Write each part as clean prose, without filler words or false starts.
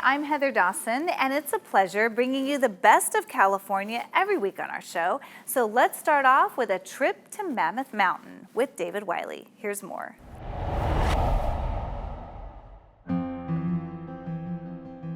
I'm Heather Dawson, and it's a pleasure bringing you the best of California every week on our show. So let's start off with a trip to Mammoth Mountain with David Wiley. Here's more.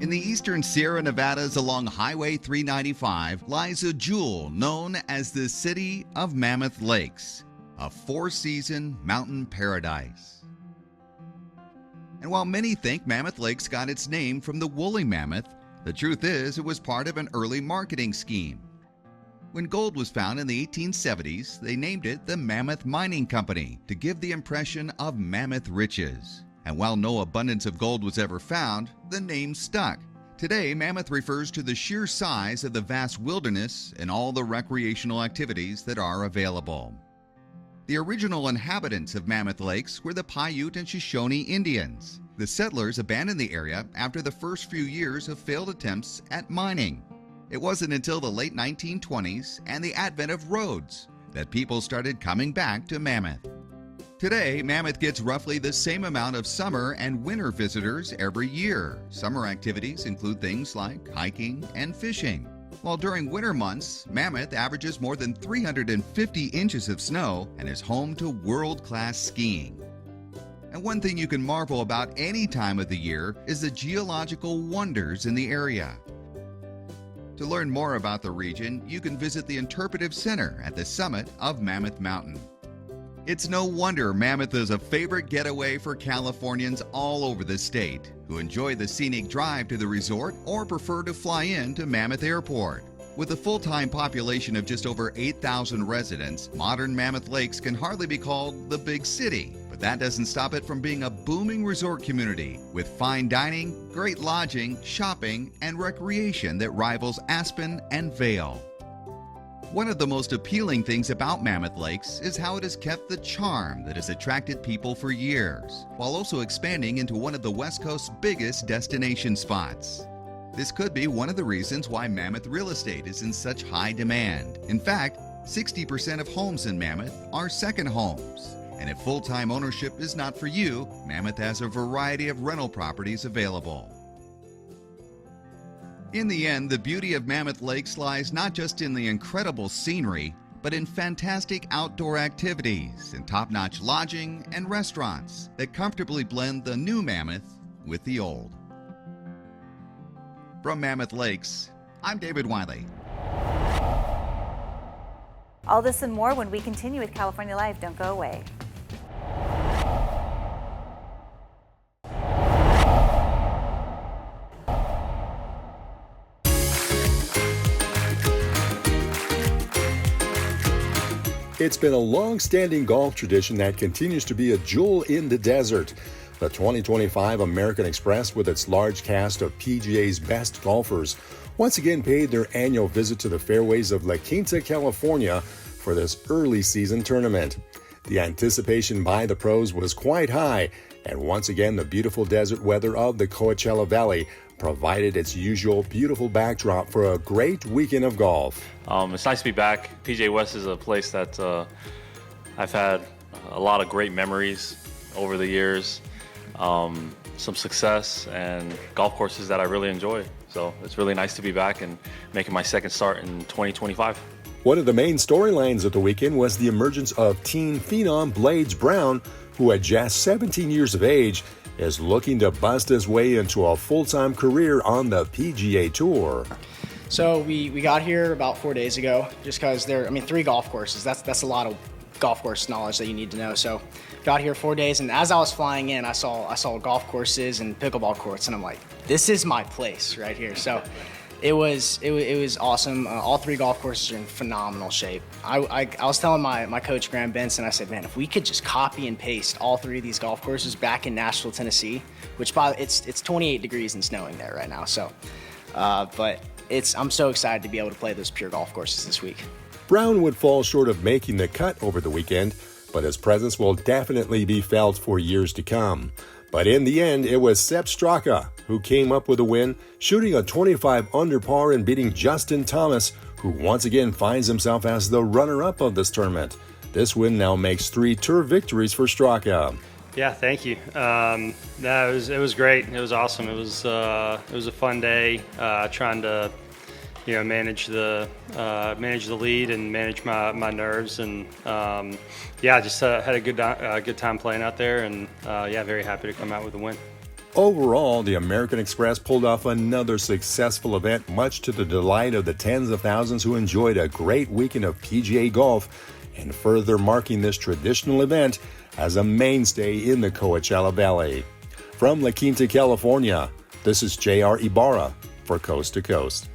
In the eastern Sierra Nevadas along Highway 395 lies a jewel known as the city of Mammoth Lakes, a four-season mountain paradise. And while many think Mammoth Lakes got its name from the woolly mammoth, the truth is it was part of an early marketing scheme. When gold was found in the 1870s, they named it the Mammoth Mining Company to give the impression of mammoth riches. And while no abundance of gold was ever found, the name stuck. Today, Mammoth refers to the sheer size of the vast wilderness and all the recreational activities that are available. The original inhabitants of Mammoth Lakes were the Paiute and Shoshone Indians. The settlers abandoned the area after the first few years of failed attempts at mining. It wasn't until the late 1920s and the advent of roads that people started coming back to Mammoth. Today, Mammoth gets roughly the same amount of summer and winter visitors every year. Summer activities include things like hiking and fishing. While during winter months, Mammoth averages more than 350 inches of snow and is home to world-class skiing. And one thing you can marvel about any time of the year is the geological wonders in the area. To learn more about the region, you can visit the Interpretive Center at the summit of Mammoth Mountain. It's no wonder Mammoth is a favorite getaway for Californians all over the state who enjoy the scenic drive to the resort or prefer to fly in to Mammoth Airport. With a full-time population of just over 8,000 residents, modern Mammoth Lakes can hardly be called the big city, but that doesn't stop it from being a booming resort community with fine dining, great lodging, shopping, and recreation that rivals Aspen and Vail. One of the most appealing things about Mammoth Lakes is how it has kept the charm that has attracted people for years, while also expanding into one of the West Coast's biggest destination spots. This could be one of the reasons why Mammoth real estate is in such high demand. In fact, 60% of homes in Mammoth are second homes. And if full-time ownership is not for you, Mammoth has a variety of rental properties available. In the end, the beauty of Mammoth Lakes lies not just in the incredible scenery, but in fantastic outdoor activities and top-notch lodging and restaurants that comfortably blend the new Mammoth with the old. From Mammoth Lakes, I'm David Wiley. All this and more when we continue with California Live. Don't go away. It's been a long-standing golf tradition that continues to be a jewel in the desert. The 2025 American Express, with its large cast of PGA's best golfers, once again paid their annual visit to the fairways of La Quinta, California, for this early season tournament. The anticipation by the pros was quite high, and once again the beautiful desert weather of the Coachella Valley provided its usual beautiful backdrop for a great weekend of golf. It's nice to be back. PGA West is a place that I've had a lot of great memories over the years, some success, and golf courses that I really enjoy. So it's really nice to be back and making my second start in 2025. One of the main storylines of the weekend was the emergence of teen phenom Blades Brown, who at just 17 years of age is looking to bust his way into a full-time career on the PGA Tour. So we got here about 4 days ago, just because three golf courses. That's a lot of golf course knowledge that you need to know. So got here 4 days, and as I was flying in, I saw golf courses and pickleball courts, and I'm like, this is my place right here. So it was awesome. All three golf courses are in phenomenal shape. I was telling my coach, Graham Benson, I said, man, if we could just copy and paste all three of these golf courses back in Nashville, Tennessee, which it's 28 degrees and snowing there right now. So, but I'm so excited to be able to play those pure golf courses this week. Brown would fall short of making the cut over the weekend, but his presence will definitely be felt for years to come. But in the end, it was Sepp Straka who came up with a win, shooting a 25 under par and beating Justin Thomas, who once again finds himself as the runner-up of this tournament. This win now makes 3 tour victories for Straka. Yeah, thank you. No, it was great. It was awesome. It was a fun day. Trying to, manage the lead and manage my nerves, and just had a good time playing out there, and very happy to come out with a win. Overall, the American Express pulled off another successful event, much to the delight of the tens of thousands who enjoyed a great weekend of PGA golf, and further marking this traditional event as a mainstay in the Coachella Valley. From La Quinta, California, this is J.R. Ibarra for Coast to Coast.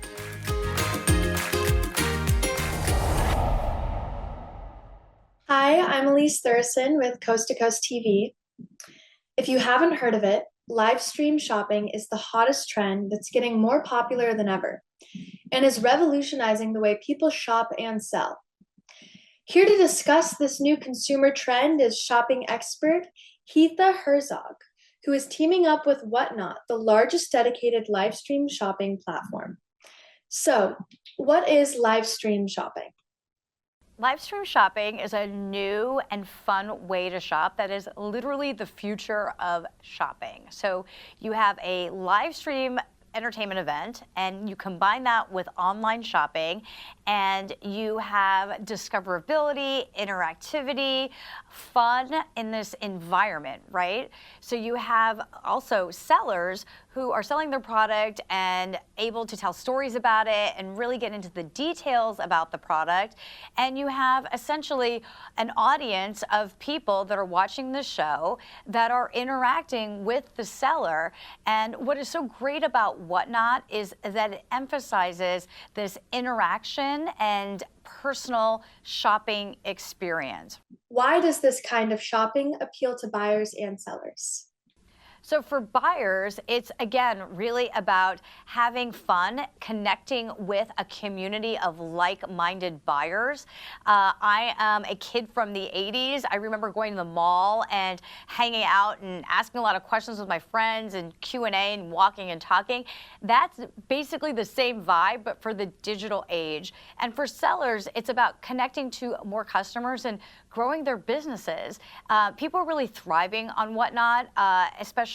Hi, I'm Elise Thurston with Coast to Coast TV. If you haven't heard of it, live stream shopping is the hottest trend that's getting more popular than ever and is revolutionizing the way people shop and sell. Here to discuss this new consumer trend is shopping expert Heather Herzog, who is teaming up with Whatnot, the largest dedicated live stream shopping platform. So, what is live stream shopping? Live stream shopping is a new and fun way to shop that is literally the future of shopping. So you have a live stream entertainment event and you combine that with online shopping, and you have discoverability, interactivity, fun in this environment, right? So you have also sellers who are selling their product and able to tell stories about it and really get into the details about the product. And you have essentially an audience of people that are watching the show that are interacting with the seller. And what is so great about Whatnot is that it emphasizes this interaction and personal shopping experience. Why does this kind of shopping appeal to buyers and sellers? So for buyers, it's again really about having fun, connecting with a community of like-minded buyers. I am a kid from the 80s. I remember going to the mall and hanging out and asking a lot of questions with my friends and Q&A and walking and talking. That's basically the same vibe, but for the digital age. And for sellers, it's about connecting to more customers and growing their businesses. People are really thriving on Whatnot, especially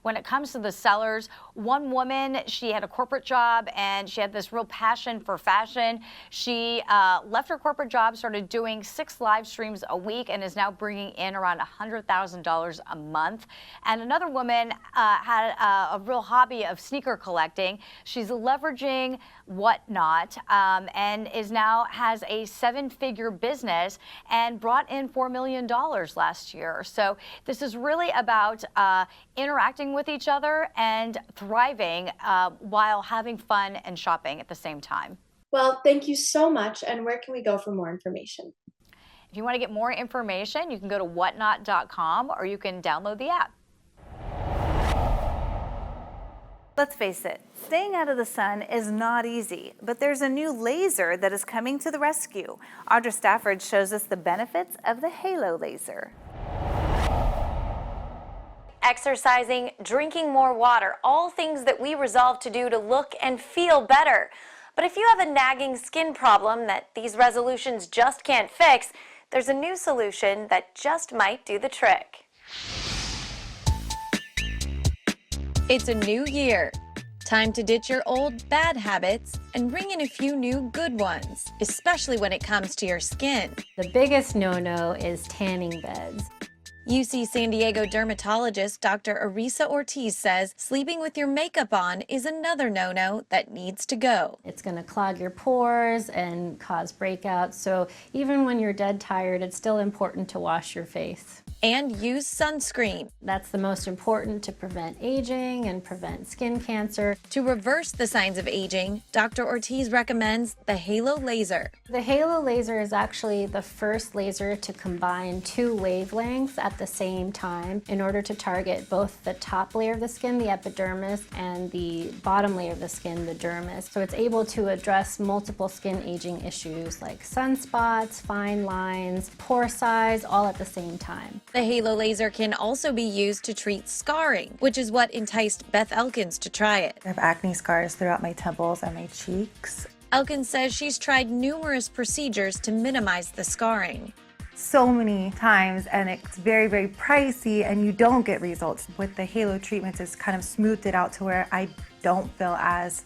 when it comes to the sellers. One woman, she had a corporate job and she had this real passion for fashion. She left her corporate job, started doing 6 live streams a week, and is now bringing in around $100,000 a month. And another woman had a real hobby of sneaker collecting. She's leveraging Whatnot and has a 7-figure business and brought in $4 million last year. So this is really about interacting with each other and thriving while having fun and shopping at the same time. Well, thank you so much. And where can we go for more information? If you want to get more information, you can go to whatnot.com or you can download the app. Let's face it, staying out of the sun is not easy, but there's a new laser that is coming to the rescue. Audra Stafford shows us the benefits of the Halo laser. Exercising, drinking more water, all things that we resolve to do to look and feel better. But if you have a nagging skin problem that these resolutions just can't fix, there's a new solution that just might do the trick. It's a new year. Time to ditch your old bad habits and bring in a few new good ones, especially when it comes to your skin. The biggest no-no is tanning beds. UC San Diego dermatologist Dr. Arisa Ortiz says sleeping with your makeup on is another no-no that needs to go. It's going to clog your pores and cause breakouts, so even when you're dead tired, it's still important to wash your face. And use sunscreen. That's the most important to prevent aging and prevent skin cancer. To reverse the signs of aging, Dr. Ortiz recommends the Halo laser. The Halo laser is actually the first laser to combine 2 wavelengths at the same time in order to target both the top layer of the skin, the epidermis, and the bottom layer of the skin, the dermis. So it's able to address multiple skin aging issues like sunspots, fine lines, pore size, all at the same time. The Halo laser can also be used to treat scarring, which is what enticed Beth Elkins to try it. I have acne scars throughout my temples and my cheeks. Elkins says she's tried numerous procedures to minimize the scarring. so many times, and it's very, very pricey, and you don't get results. With the Halo treatments, it's kind of smoothed it out to where I don't feel as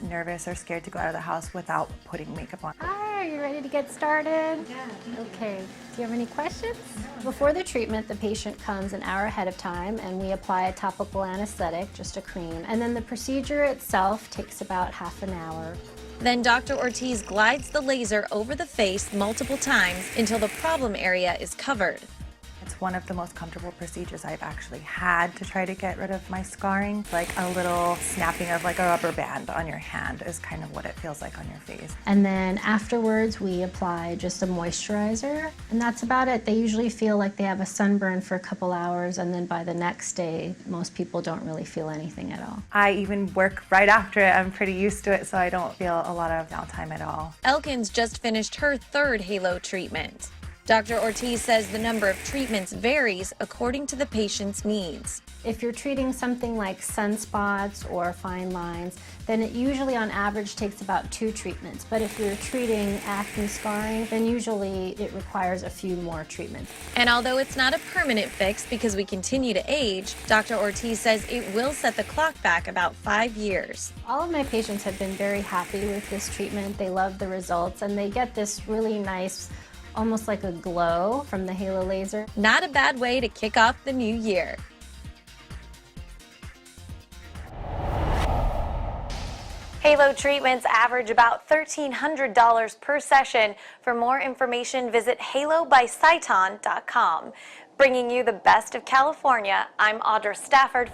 nervous or scared to go out of the house without putting makeup on. Hi, are you ready to get started? Yeah. Okay. Do you have any questions? Before the treatment, the patient comes an hour ahead of time and we apply a topical anesthetic, just a cream. And then the procedure itself takes about half an hour. Then Dr. Ortiz glides the laser over the face multiple times until the problem area is covered. It's one of the most comfortable procedures I've actually had to try to get rid of my scarring. Like a little snapping of like a rubber band on your hand is kind of what it feels like on your face. And then afterwards, we apply just a moisturizer, and that's about it. They usually feel like they have a sunburn for a couple hours, and then by the next day, most people don't really feel anything at all. I even work right after it. I'm pretty used to it, so I don't feel a lot of downtime at all. Elkins just finished her third Halo treatment. Dr. Ortiz says the number of treatments varies according to the patient's needs. If you're treating something like sunspots or fine lines, then it usually on average takes about 2 treatments. But if you're treating acne scarring, then usually it requires a few more treatments. And although it's not a permanent fix because we continue to age, Dr. Ortiz says it will set the clock back about 5 years. All of my patients have been very happy with this treatment. They love the results, and they get this really nice, almost like a glow from the Halo laser. Not a bad way to kick off the new year. Halo treatments average about $1,300 per session. For more information, visit halobycyton.com. Bringing you the best of California, I'm Audra Stafford.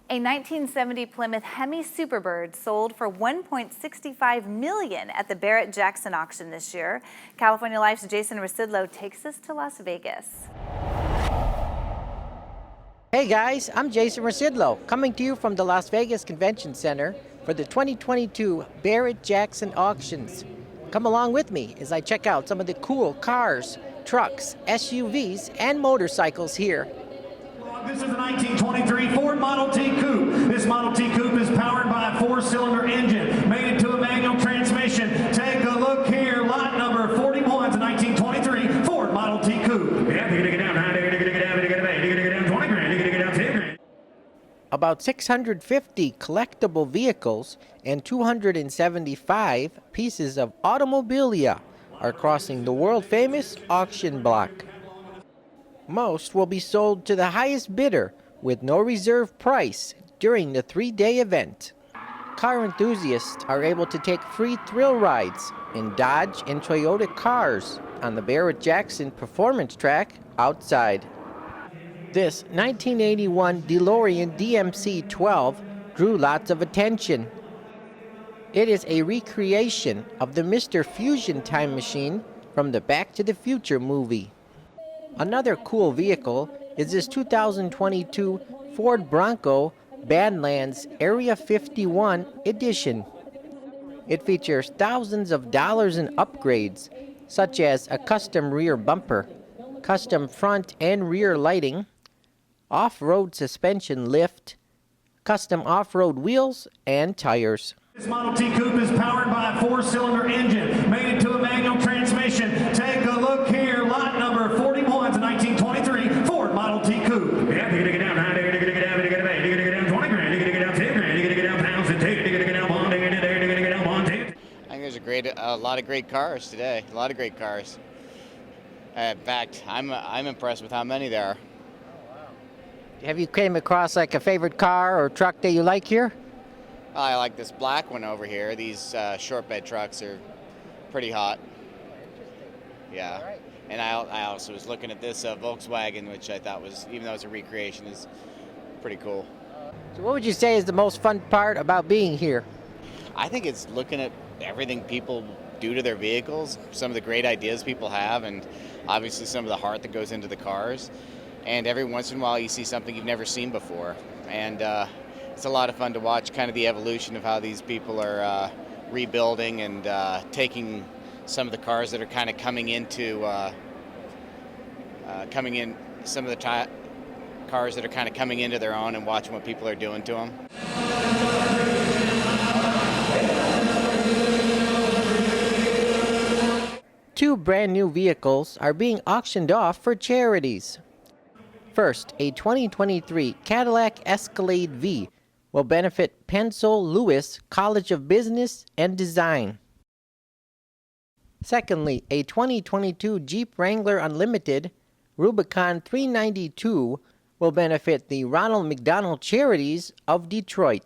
A 1970 Plymouth Hemi Superbird sold for $1.65 million at the Barrett-Jackson auction this year. California Life's Jason Rasidlo takes us to Las Vegas. Hey guys, I'm Jason Rasidlo, coming to you from the Las Vegas Convention Center for the 2022 Barrett-Jackson auctions. Come along with me as I check out some of the cool cars, trucks, SUVs, and motorcycles here. This is a 1923 Ford Model T Coupe. This Model T Coupe is powered by a 4-cylinder engine, made into a manual transmission. Take a look here, lot number 41 is a 1923 Ford Model T Coupe. Yeah, you're gonna get down, you're gonna get down, you're gonna get down 20 grand, you're gonna get down 10 grand. About 650 collectible vehicles and 275 pieces of automobilia are crossing the world-famous auction block. Most will be sold to the highest bidder with no reserve price during the 3-day event. Car enthusiasts are able to take free thrill rides in Dodge and Toyota cars on the Barrett-Jackson performance track outside. This 1981 DeLorean DMC-12 drew lots of attention. It is a recreation of the Mr. Fusion time machine from the Back to the Future movie. Another cool vehicle is this 2022 Ford Bronco Badlands Area 51 edition. It features thousands of dollars in upgrades, such as a custom rear bumper, custom front and rear lighting, off-road suspension lift, custom off-road wheels, and tires. This Model T Coupe is powered by a 4-cylinder engine, made into a manual transmission. Take a look here, lot number 41 is a 1923 Ford Model T Coupe. Yeah, you're gonna get down, you're gonna get down, you're gonna get down 20 grand, you're gonna get down 10 grand, you're gonna get down pounds and take, you're gonna get down bond, you're gonna get down bond. I think there's a lot of great cars today, a lot of great cars. In fact, I'm impressed with how many there are. Have you came across like a favorite car or truck that you like here? I like this black one over here. These short bed trucks are pretty hot. Yeah. And I also was looking at this Volkswagen, which I thought was, even though it's a recreation, is pretty cool. So what would you say is the most fun part about being here? I think it's looking at everything people do to their vehicles, some of the great ideas people have, and obviously some of the heart that goes into the cars. And every once in a while you see something you've never seen before. And it's a lot of fun to watch kind of the evolution of how these people are rebuilding and taking some of the cars that are kind of coming in, some of the cars that are kind of coming into their own and watching what people are doing to them. brand new vehicles are being auctioned off for charities. First, a 2023 Cadillac Escalade V will benefit Pencil Lewis College of Business and Design. Secondly, a 2022 Jeep Wrangler Unlimited Rubicon 392 will benefit the Ronald McDonald Charities of Detroit.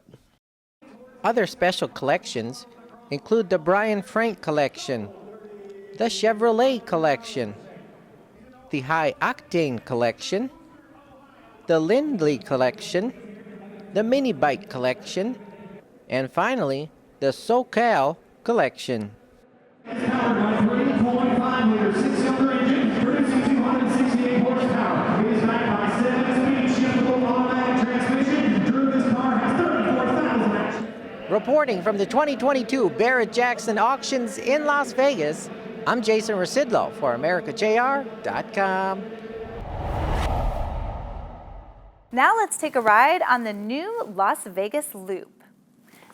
Other special collections include the Brian Frank Collection, the Chevrolet Collection, the High Octane Collection, the Lindley Collection, the Mini Bike Collection, and finally, the SoCal Collection. It's powered by 3.5-liter six-cylinder engine producing 268 horsepower. It is backed by 7-speed shiftable automatic transmission. Drew, this car has 34,000 action. Reporting from the 2022 Barrett-Jackson Auctions in Las Vegas, I'm Jason Rasidlo for AmericaJR.com. Now let's take a ride on the new Las Vegas Loop.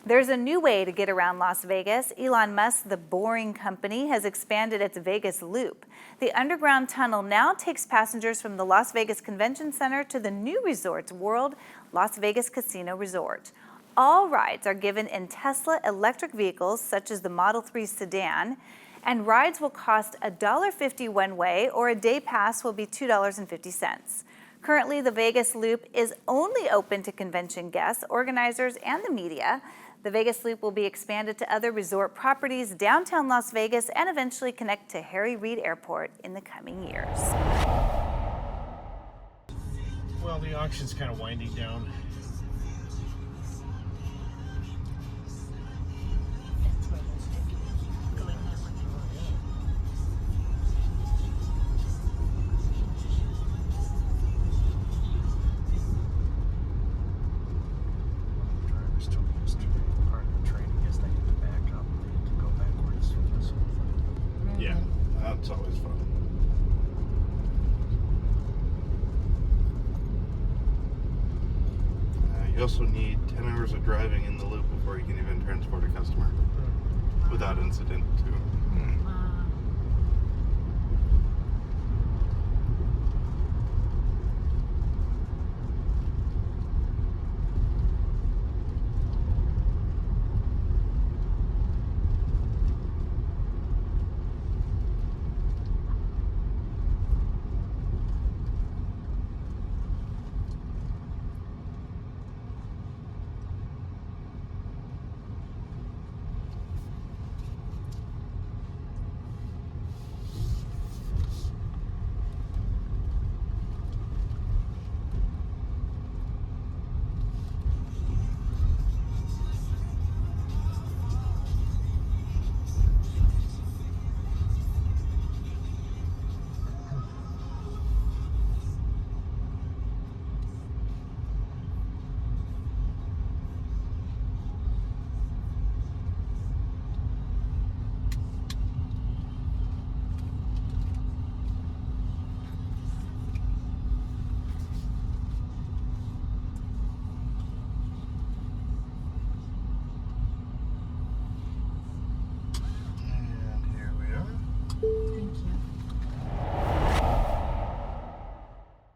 There's a new way to get around Las Vegas. Elon Musk, the Boring Company, has expanded its Vegas Loop. The underground tunnel now takes passengers from the Las Vegas Convention Center to the new resort's World Las Vegas Casino Resort. All rides are given in Tesla electric vehicles, such as the Model 3 sedan, and rides will cost $1.50 one way, or a day pass will be $2.50. Currently, the Vegas Loop is only open to convention guests, organizers, and the media. The Vegas Loop will be expanded to other resort properties downtown Las Vegas and eventually connect to Harry Reid Airport in the coming years. Well, the auction's kind of winding down. It's always fun. You also need 10 hours of driving in the loop before you can even transport a customer without incident too.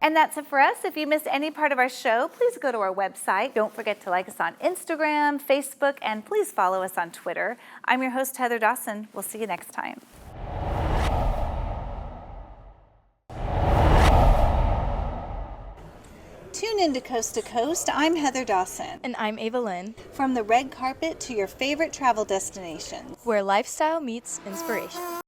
And that's it for us. If you missed any part of our show, please go to our website. Don't forget to like us on Instagram, Facebook, and please follow us on Twitter. I'm your host, Heather Dawson. We'll see you next time. Tune in to Coast to Coast. I'm Heather Dawson. And I'm Ava Lynn. From the red carpet to your favorite travel destinations, where lifestyle meets inspiration.